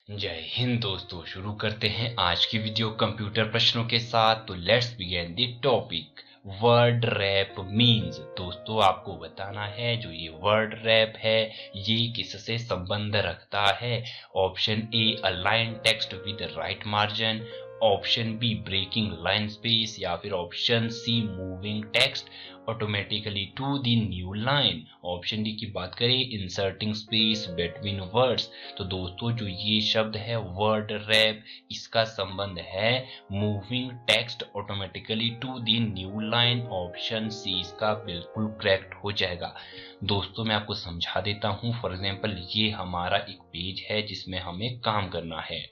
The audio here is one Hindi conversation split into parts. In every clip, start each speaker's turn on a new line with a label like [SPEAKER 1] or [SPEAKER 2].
[SPEAKER 1] जय हिंद दोस्तों, शुरू करते हैं आज की वीडियो कंप्यूटर प्रश्नों के साथ। तो let's begin the topic. Word rap means. दोस्तों आपको बताना है जो ये वर्ड रैप है ये किससे संबंध रखता है। Option A align text with right margin, option B breaking line space, या फिर option C moving text automatically to the new line. Option D की बात करें इंसर्टिंग स्पेस बिटवीन वर्ड्स। तो दोस्तों जो ये शब्द है वर्ड रैप, इसका संबंध है moving text automatically to the new line. Option C इसका बिल्कुल करेक्ट हो जाएगा। दोस्तों मैं आपको समझा देता हूं। फॉर एग्जांपल ये हमारा एक पेज है जिसमें हमें काम करना है।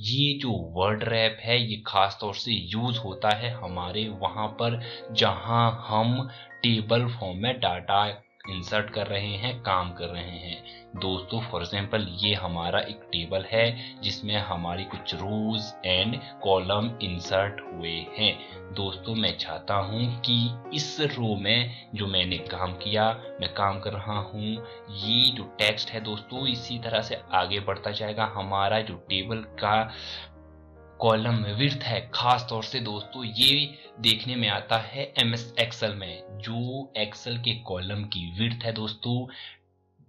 [SPEAKER 1] ये जो वर्ड रैप है ये खास तौर से यूज होता है हमारे वहां पर जहां हम टेबल फॉर्म में डाटा इंसर्ट कर रहे हैं, काम कर रहे हैं। दोस्तों फॉर एग्जांपल ये हमारा एक टेबल है जिसमें हमारी कुछ रोज एंड कॉलम इंसर्ट हुए हैं। दोस्तों मैं चाहता हूं कि इस रो में जो मैंने काम किया, मैं काम कर रहा हूं, ये जो टेक्स्ट है दोस्तों इसी तरह से आगे बढ़ता जाएगा। हमारा जो टेबल का कॉलम विड्थ है, खास तौर से दोस्तों ये देखने में आता है एमएस एक्सेल में। जो एक्सेल के कॉलम की विड्थ है दोस्तों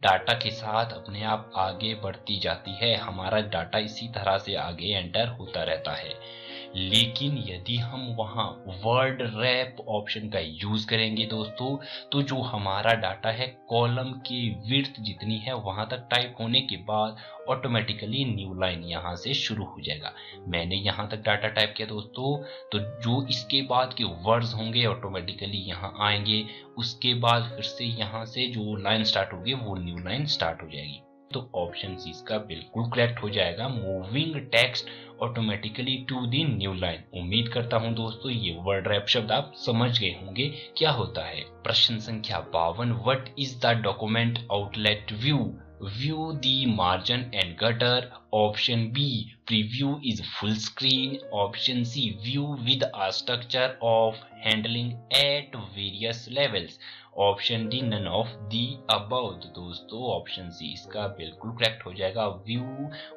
[SPEAKER 1] डाटा के साथ अपने आप आगे बढ़ती जाती है। हमारा डाटा इसी तरह से आगे एंटर होता रहता है। लेकिन यदि हम वहां वर्ड रैप ऑप्शन का यूज करेंगे दोस्तों, तो जो हमारा डाटा है कॉलम की विड्थ जितनी है वहां तक टाइप होने के बाद ऑटोमेटिकली न्यू लाइन यहां से शुरू हो जाएगा। मैंने यहां तक डाटा टाइप किया दोस्तों, तो जो इसके बाद के वर्ड्स होंगे ऑटोमेटिकली यहां आएंगे। उसके बाद फिर से यहां से जो लाइन स्टार्ट होगी वो न्यू लाइन स्टार्ट हो जाएगी। तो ऑप्शन सी इसका बिल्कुल करेक्ट हो जाएगा, moving text automatically to the new line. उम्मीद करता हूं दोस्तों ये वर्ड रैप शब्द आप समझ गए होंगे क्या होता है। प्रश्न संख्या 52, what is the document outlet view? View the margin and gutter. Option B preview is full screen. Option C view with a structure of handling at various levels. Option D none of the above. तो दोस्तों ऑप्शन सी इसका बिल्कुल करेक्ट हो जाएगा, view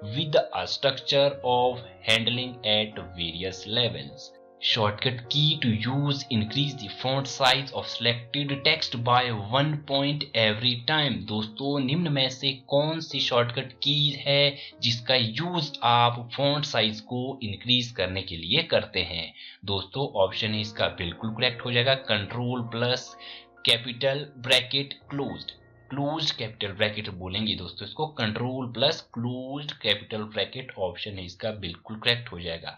[SPEAKER 1] with a structure of handling at various levels. Shortcut key to use increase the font size of selected text by 1 point every time। दोस्तों निम्न में से कौन सी शॉर्टकट की है जिसका यूज आप फॉन्ट साइज को इंक्रीज करने के लिए करते हैं? दोस्तों ऑप्शन है इसका बिल्कुल करेक्ट हो जाएगा, control plus capital bracket closed. Closed capital bracket बोलेंगे दोस्तों इसको, control plus closed capital bracket. Option है इसका बिल्कुल करेक्ट हो जाएगा।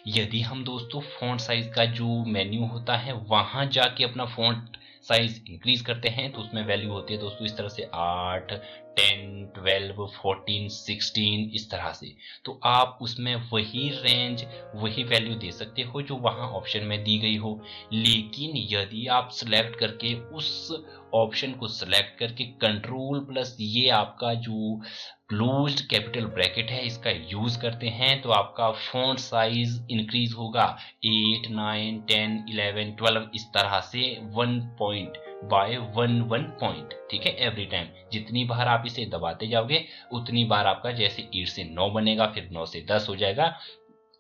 [SPEAKER 1] यदि हम दोस्तों फॉन्ट साइज का जो मेन्यू होता है वहां जाके अपना फॉन्ट साइज इंक्रीज करते हैं तो उसमें वैल्यू होती है दोस्तों इस तरह से 8, 10, 12, 14, 16 इस तरह से। तो आप उसमें वही रेंज वही वैल्यू दे सकते हो जो वहां ऑप्शन में दी गई हो। लेकिन यदि आप सिलेक्ट करके उस ऑप्शन को सिलेक्ट करके कंट्रोल प्लस ये आपका जो क्लोज्ड कैपिटल ब्रैकेट है इसका यूज करते हैं तो आपका फॉन्ट साइज इंक्रीज होगा 8, 9, 10, 11, 12 इस तरह से 1 पॉइंट बाय 1 पॉइंट। ठीक है, एवरी टाइम जितनी बार आप इसे दबाते जाओगे उतनी बार आपका जैसे 8 से 9 बनेगा, फिर 9 से 10 हो जाएगा।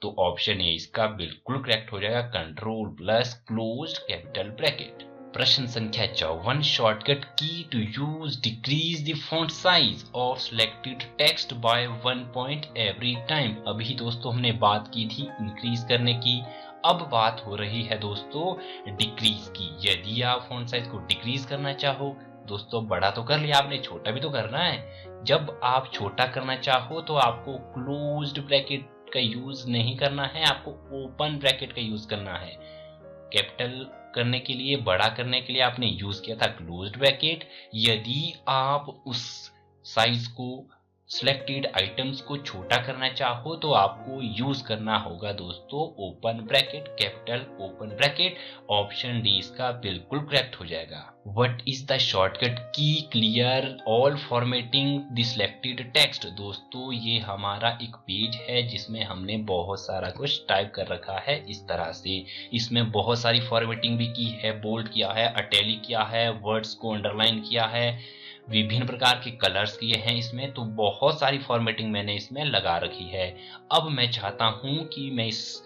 [SPEAKER 1] तो ऑप्शन ए इसका बिल्कुल करेक्ट हो जाएगा, control plus closed capital bracket. प्रश्न संख्या 54, shortcut key to use decrease the font size of selected text by 1 point every time. अभी दोस्तों हमने बात की थी इंक्रीज करने की, अब बात हो रही है दोस्तों डिक्रीज की। यदि आप फॉन्ट साइज को डिक्रीज करना चाहो दोस्तों, बड़ा तो कर लिया आपने, छोटा भी तो करना है। जब आप छोटा करना चाहो तो आपको क्लोज्ड ब्रैकेट का यूज नहीं करना है, आपको ओपन ब्रैकेट का यूज करना है। कैपिटल करने के लिए, बड़ा करने के लिए आपने यूज किया था क्लोज्ड ब्रैकेट। यदि आप उस साइज को सिलेक्टेड आइटम्स को छोटा करना चाहो तो आपको यूज करना होगा दोस्तों open bracket, capital open bracket. Option D इसका बिल्कुल करेक्ट हो जाएगा। व्हाट इज द शॉर्टकट की clear all formatting the selected text? दोस्तों ये हमारा एक पेज है जिसमें हमने बहुत सारा कुछ टाइप कर रखा है इस तरह से। इसमें बहुत सारी फॉर्मेटिंग भी की है, बोल्ड किया है, इटैलिक किया है, वर्ड्स को अंडरलाइन किया है, विभिन्न प्रकार के कलर्स किए हैं इसमें, तो बहुत सारी फॉर्मेटिंग मैंने इसमें लगा रखी है। अब मैं चाहता हूं कि मैं इस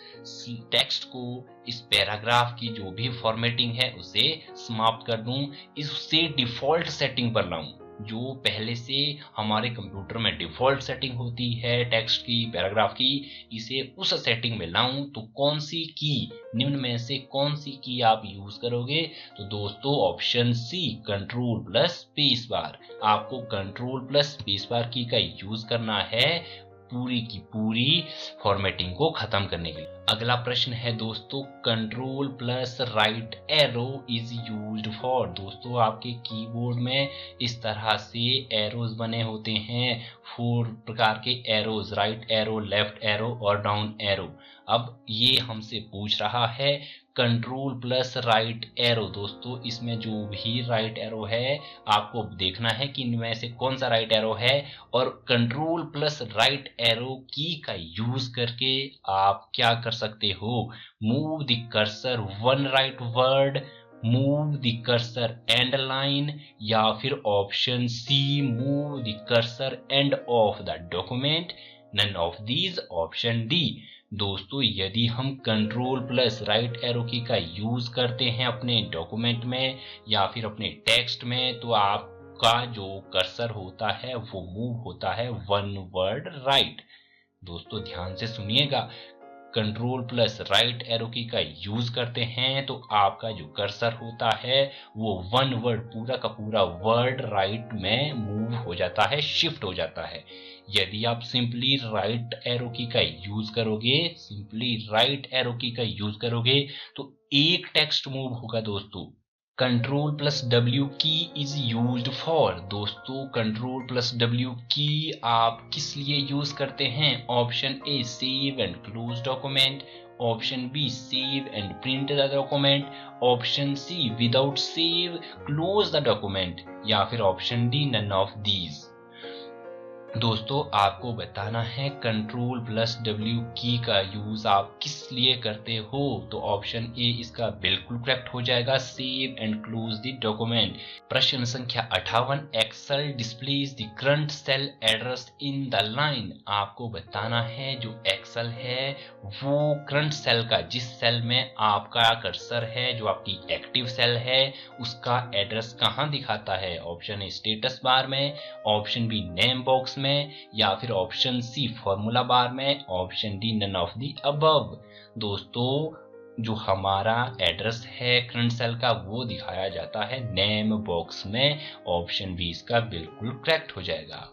[SPEAKER 1] टेक्स्ट को, इस पैराग्राफ की जो भी फॉर्मेटिंग है उसे समाप्त कर दूं, इससे डिफॉल्ट सेटिंग पर लाऊं। जो पहले से हमारे कंप्यूटर में डिफॉल्ट सेटिंग होती है टेक्स्ट की, पैराग्राफ की, इसे उस सेटिंग में लाऊं तो कौन सी की, निम्न में से कौन सी की आप यूज करोगे? तो दोस्तों option C, control plus space bar. आपको कंट्रोल प्लस स्पेस बार की का यूज करना है पूरी की पूरी फॉर्मेटिंग को खत्म करने के लिए। अगला प्रश्न है दोस्तों, control plus right arrow is used for. दोस्तों आपके कीबोर्ड में इस तरह से एरोज बने होते हैं, 4 प्रकार के arrows, right arrow, left arrow और डाउन एरो। अब ये हमसे पूछ रहा है कंट्रोल प्लस राइट एरो। दोस्तों इसमें जो भी राइट एरो है आपको देखना है कि इनमें से कौन सा राइट एरो है, और कंट्रोल प्लस राइट एरो की का यूज करके आप क्या कर सकते हो? Move the cursor one right word, move the cursor end line, या फिर option C, move the cursor end of the document, none of these, option D. दोस्तों यदि हम कंट्रोल प्लस राइट एरो की का यूज करते हैं अपने डॉक्यूमेंट में या फिर अपने टेक्स्ट में, तो आपका जो कर्सर होता है वो मूव होता है वन वर्ड राइट। दोस्तों ध्यान से सुनिएगा, कंट्रोल प्लस राइट एरो की का यूज करते हैं तो आपका जो कर्सर होता है वो वन वर्ड, पूरा का पूरा वर्ड राइट में मूव हो जाता है, शिफ्ट हो जाता है। यदि आप सिंपली राइट एरो की का यूज करोगे, सिंपली राइट एरो की का यूज करोगे तो एक टेक्स्ट मूव होगा। दोस्तों control plus W key is used for. दोस्तों कंट्रोल प्लस डब्ल्यू की आप किस लिए यूज करते हैं? Option A, save and close document, option B, save and print the document, option C, without save close the document, या फिर option D, none of these. दोस्तों आपको बताना है कंट्रोल प्लस डब्ल्यू की का यूज आप किस लिए करते हो, तो ऑप्शन ए इसका बिल्कुल करेक्ट हो जाएगा, save and close the document. प्रश्न संख्या 58, Excel displays the current cell address in the line. आपको बताना है जो एक्सेल है वो करंट सेल का, जिस सेल में आपका कर्सर है, जो आपकी एक्टिव सेल है, उसका एड्रेस कहां दिखाता है? ऑप्शन ए स्टेटस बार में, ऑप्शन बी नेम बॉक्स में, या फिर ऑप्शन सी फॉर्मूला बार में, option D none of the above. दोस्तों जो हमारा एड्रेस है करंट सेल का वो दिखाया जाता है नेम बॉक्स में, ऑप्शन बी इसका बिल्कुल करेक्ट हो जाएगा।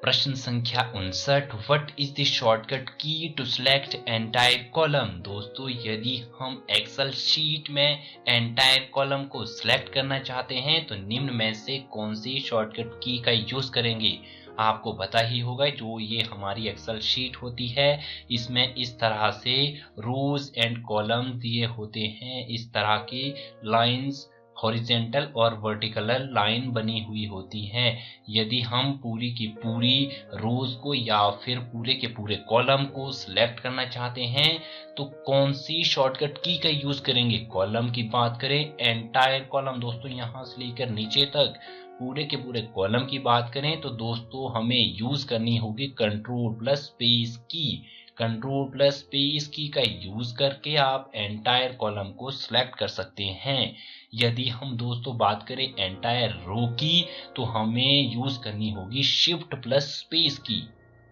[SPEAKER 1] प्रश्न संख्या 59, what is the shortcut key to select entire column. दोस्तों यदि हम एक्सेल शीट में एंटायर कॉलम को सिलेक्ट करना चाहते हैं तो निम्न में से कौन सी शॉर्टकट की का यूज करेंगे? आपको पता ही होगा जो ये हमारी एक्सेल शीट होती है इसमें इस तरह से रोज एंड कॉलम दिए होते हैं, इस तरह की लाइंस हॉरिजेंटल और वर्टिकल लाइन बनी हुई होती हैं। यदि हम पूरी की पूरी रोज को या फिर पूरे के पूरे कॉलम को सिलेक्ट करना चाहते हैं तो कौन सी शॉर्टकट की का यूज करेंगे? कॉलम की बात करें, एंटायर कॉलम, दोस्तों यहां से लेकर नीचे तक पूरे के पूरे कॉलम की बात करें तो दोस्तों हमें यूज करनी होगी कंट्रोल प्लस स्पेस की। कंट्रोल प्लस स्पेस की का यूज करके आप एंटायर कॉलम को सिलेक्ट कर सकते हैं। यदि हम दोस्तों बात करें एंटायर रो की तो हमें यूज करनी होगी शिफ्ट प्लस स्पेस की।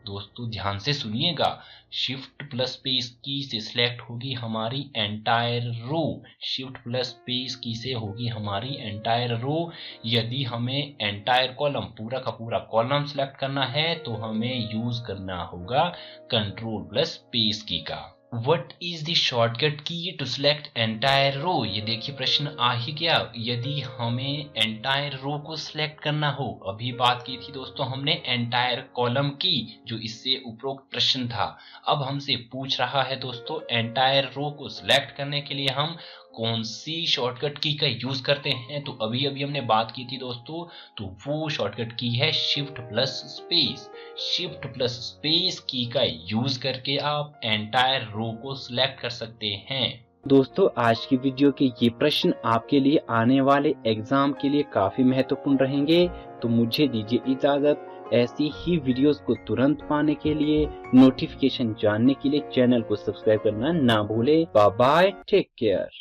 [SPEAKER 1] दोस्तों ध्यान से सुनिएगा, शिफ्ट प्लस स्पेस की से सिलेक्ट होगी हमारी entire row, shift plus space key से होगी हमारी एंटायर रो। यदि हमें एंटायर कॉलम, पूरा का पूरा कॉलम सिलेक्ट करना है तो हमें यूज करना होगा कंट्रोल प्लस स्पेस की का। What is the shortcut key to select entire row? ये देखिए प्रश्न आ ही गया, यदि हमें entire row को सिलेक्ट करना हो, अभी बात की थी दोस्तों हमने entire column की जो इससे उपरोक्त प्रश्न था, अब हमसे पूछ रहा है दोस्तों entire row को सिलेक्ट करने के लिए हम कौन सी शॉर्टकट की का यूज करते हैं। तो अभी अभी हमने बात की थी दोस्तों, तो वो शॉर्टकट की है shift plus space. Shift plus space की का यूज करके आप एंटायर रो को सिलेक्ट कर सकते हैं।
[SPEAKER 2] दोस्तों आज की वीडियो के ये प्रश्न आपके लिए आने वाले एग्जाम के लिए काफी महत्वपूर्ण रहेंगे, तो मुझे दीजिए इजाजत। ऐसी ही वीडियोस को तुरंत पाने के लिए, नोटिफिकेशन जानने के लिए चैनल को सब्सक्राइब करना ना भूले। Bye bye, take care.